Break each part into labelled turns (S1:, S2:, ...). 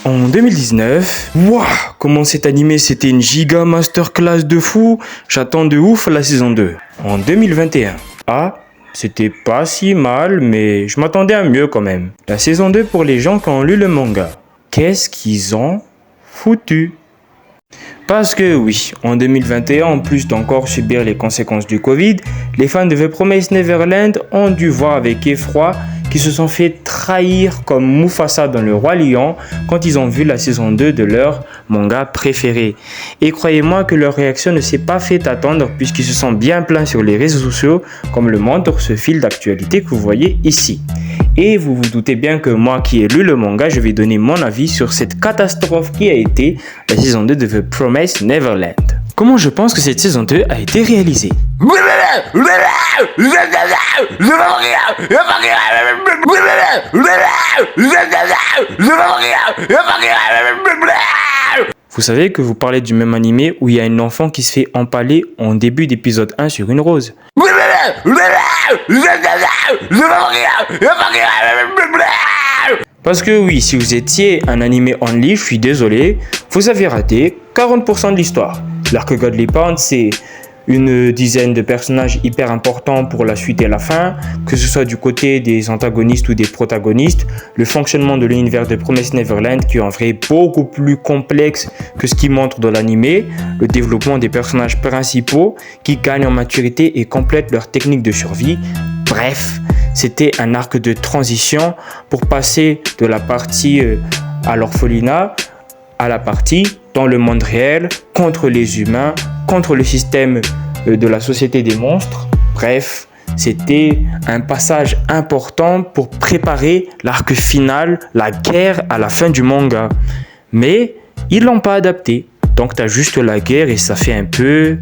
S1: En 2019, comment cet animé c'était une giga masterclass de fou, j'attends de ouf la saison 2. En 2021, c'était pas si mal, mais je m'attendais à mieux quand même. La saison 2 pour les gens qui ont lu le manga. Qu'est-ce qu'ils ont foutu? Parce que oui, en 2021, en plus d'encore subir les conséquences du Covid, les fans de The Promised Neverland ont dû voir avec effroi qu'ils se sont fait trahir comme Mufasa dans Le Roi Lion quand ils ont vu la saison 2 de leur manga préféré. Et croyez-moi que leur réaction ne s'est pas fait attendre puisqu'ils se sont bien plaints sur les réseaux sociaux comme le montre ce fil d'actualité que vous voyez ici. Et vous vous doutez bien que moi qui ai lu le manga, je vais donner mon avis sur cette catastrophe qui a été la saison 2 de The Promised Neverland. Comment je pense que cette saison 2 a été réalisée? Vous savez que vous parlez du même animé où il y a un enfant qui se fait empaler en début d'épisode 1 sur une rose. Parce que oui, si vous étiez un animé only, je suis désolé, vous avez raté 40% de l'histoire. L'Arc Godly Pound, c'est une dizaine de personnages hyper importants pour la suite et la fin, que ce soit du côté des antagonistes ou des protagonistes, le fonctionnement de l'univers de Promised Neverland qui est en vrai beaucoup plus complexe que ce qui montre dans l'animé, le développement des personnages principaux qui gagnent en maturité et complètent leur technique de survie. Bref, c'était un arc de transition pour passer de la partie à l'orphelinat à la partie dans le monde réel, contre les humains, contre le système de la société des monstres. Bref, c'était un passage important pour préparer l'arc final, la guerre à la fin du manga. Mais ils l'ont pas adapté. Donc t'as juste la guerre et ça fait un peu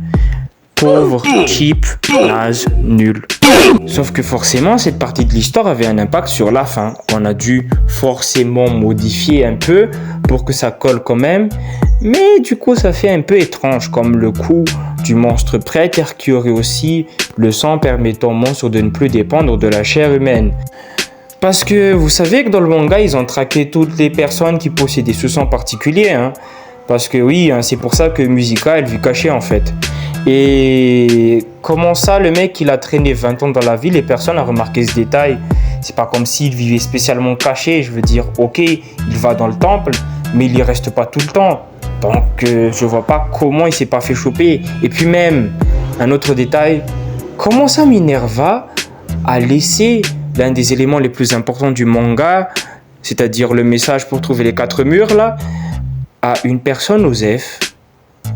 S1: pauvre, cheap, naze, nul. Sauf que forcément, cette partie de l'histoire avait un impact sur la fin. On a dû forcément modifier un peu pour que ça colle quand même. Mais du coup, ça fait un peu étrange, comme le coup du monstre prêtre qui aurait aussi le sang permettant au monstre de ne plus dépendre de la chair humaine. Parce que vous savez que dans le manga, ils ont traqué toutes les personnes qui possédaient ce sang particulier. Parce que oui, c'est pour ça que Musica, elle vit cachée en fait. Et comment ça, le mec, il a traîné 20 ans dans la ville et personne n'a remarqué ce détail? C'est pas comme s'il vivait spécialement caché. Je veux dire, ok, il va dans le temple, mais il y reste pas tout le temps. Donc, je vois pas comment il s'est pas fait choper. Et puis même, un autre détail, comment ça Minerva a laissé l'un des éléments les plus importants du manga, c'est-à-dire le message pour trouver les 4 murs là, à une personne Osef?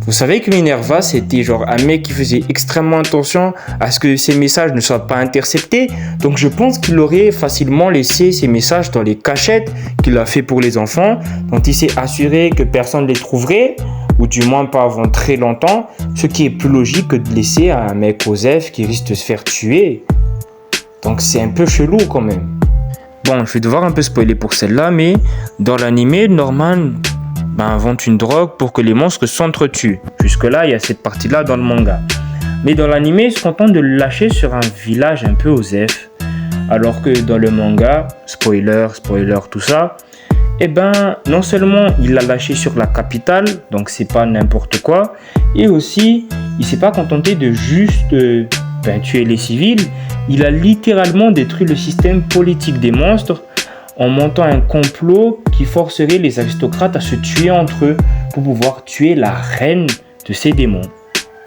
S1: Vous savez que Minerva, c'était genre un mec qui faisait extrêmement attention à ce que ses messages ne soient pas interceptés. Donc je pense qu'il aurait facilement laissé ses messages dans les cachettes qu'il a fait pour les enfants, dont il s'est assuré que personne ne les trouverait, ou du moins pas avant très longtemps, ce qui est plus logique que de laisser à un mec Osef qui risque de se faire tuer. Donc c'est un peu chelou quand même. Bon, je vais devoir un peu spoiler pour celle-là, mais dans l'animé, Norman invente une drogue pour que les monstres s'entretuent. Jusque-là, il y a cette partie-là dans le manga. Mais dans l'anime, ils se contentent de le lâcher sur un village un peu osef. Alors que dans le manga, spoiler, tout ça, non seulement il l'a lâché sur la capitale, donc c'est pas n'importe quoi, et aussi, il s'est pas contenté de juste tuer les civils, il a littéralement détruit le système politique des monstres en montant un complot qui forcerait les aristocrates à se tuer entre eux pour pouvoir tuer la reine de ces démons.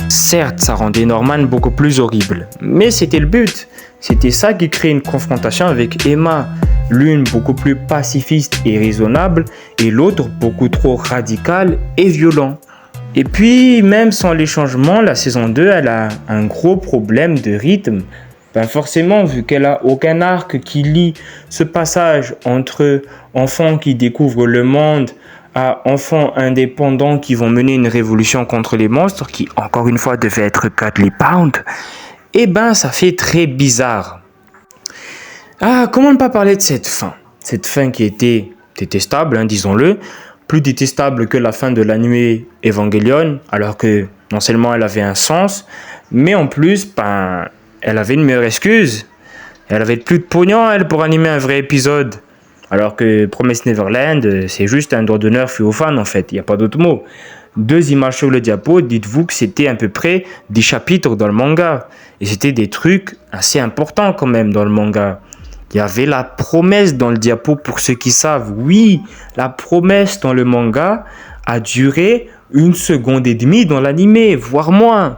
S1: Certes, ça rendait Norman beaucoup plus horrible, mais c'était le but. C'était ça qui créait une confrontation avec Emma, l'une beaucoup plus pacifiste et raisonnable, et l'autre beaucoup trop radicale et violente. Et puis, même sans les changements, la saison 2, elle a un gros problème de rythme. Forcément, vu qu'elle a aucun arc qui lie ce passage entre enfants qui découvrent le monde à enfants indépendants qui vont mener une révolution contre les monstres, qui encore une fois devait être Godly Pound, ça fait très bizarre. Comment ne pas parler de cette fin? Cette fin qui était détestable, disons-le, plus détestable que la fin de l'anime Evangelion, alors que non seulement elle avait un sens, mais en plus, elle avait une meilleure excuse. Elle avait plus de pognon, elle, pour animer un vrai épisode. Alors que Promise Neverland, c'est juste un doigt d'honneur fait aux fans en fait, il n'y a pas d'autre mot. 2 images sur le diapo, dites-vous que c'était à peu près des chapitres dans le manga. Et c'était des trucs assez importants quand même dans le manga. Il y avait la promesse dans le diapo pour ceux qui savent. Oui, la promesse dans le manga a duré 1 seconde et demie dans l'animé, voire moins.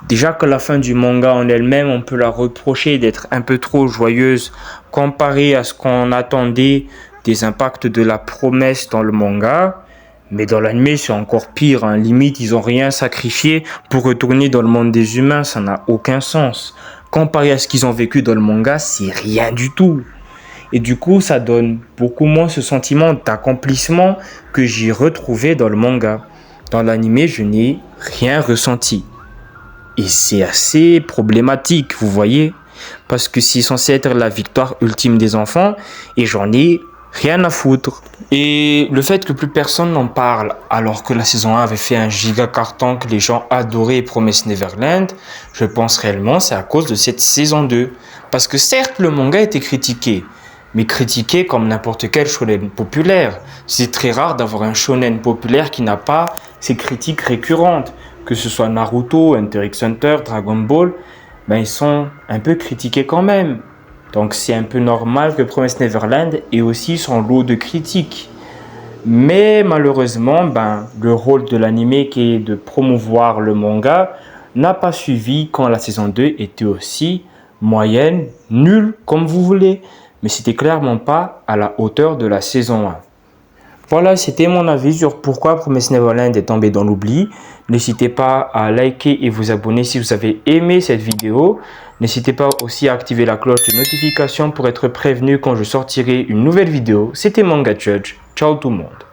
S1: Déjà que la fin du manga en elle-même, on peut la reprocher d'être un peu trop joyeuse comparée à ce qu'on attendait des impacts de la promesse dans le manga. Mais dans l'anime, c'est encore pire. Hein. Limite, ils n'ont rien sacrifié pour retourner dans le monde des humains. Ça n'a aucun sens. Comparé à ce qu'ils ont vécu dans le manga, c'est rien du tout. Et du coup, ça donne beaucoup moins ce sentiment d'accomplissement que j'ai retrouvé dans le manga. Dans l'anime, je n'ai rien ressenti. Et c'est assez problématique, vous voyez, parce que c'est censé être la victoire ultime des enfants et j'en ai rien à foutre. Et le fait que plus personne n'en parle, alors que la saison 1 avait fait un giga carton que les gens adoraient Promise Neverland, je pense réellement c'est à cause de cette saison 2. Parce que certes, le manga était critiqué, mais critiqué comme n'importe quel shonen populaire. C'est très rare d'avoir un shonen populaire qui n'a pas ces critiques récurrentes. Que ce soit Naruto, Hunter x Hunter, Dragon Ball, ils sont un peu critiqués quand même. Donc c'est un peu normal que Promise Neverland ait aussi son lot de critiques. Mais malheureusement, le rôle de l'anime qui est de promouvoir le manga n'a pas suivi quand la saison 2 était aussi moyenne, nulle comme vous voulez. Mais c'était clairement pas à la hauteur de la saison 1. Voilà, c'était mon avis sur pourquoi Promise Neverland est tombé dans l'oubli. N'hésitez pas à liker et vous abonner si vous avez aimé cette vidéo. N'hésitez pas aussi à activer la cloche de notification pour être prévenu quand je sortirai une nouvelle vidéo. C'était Manga Judge. Ciao tout le monde.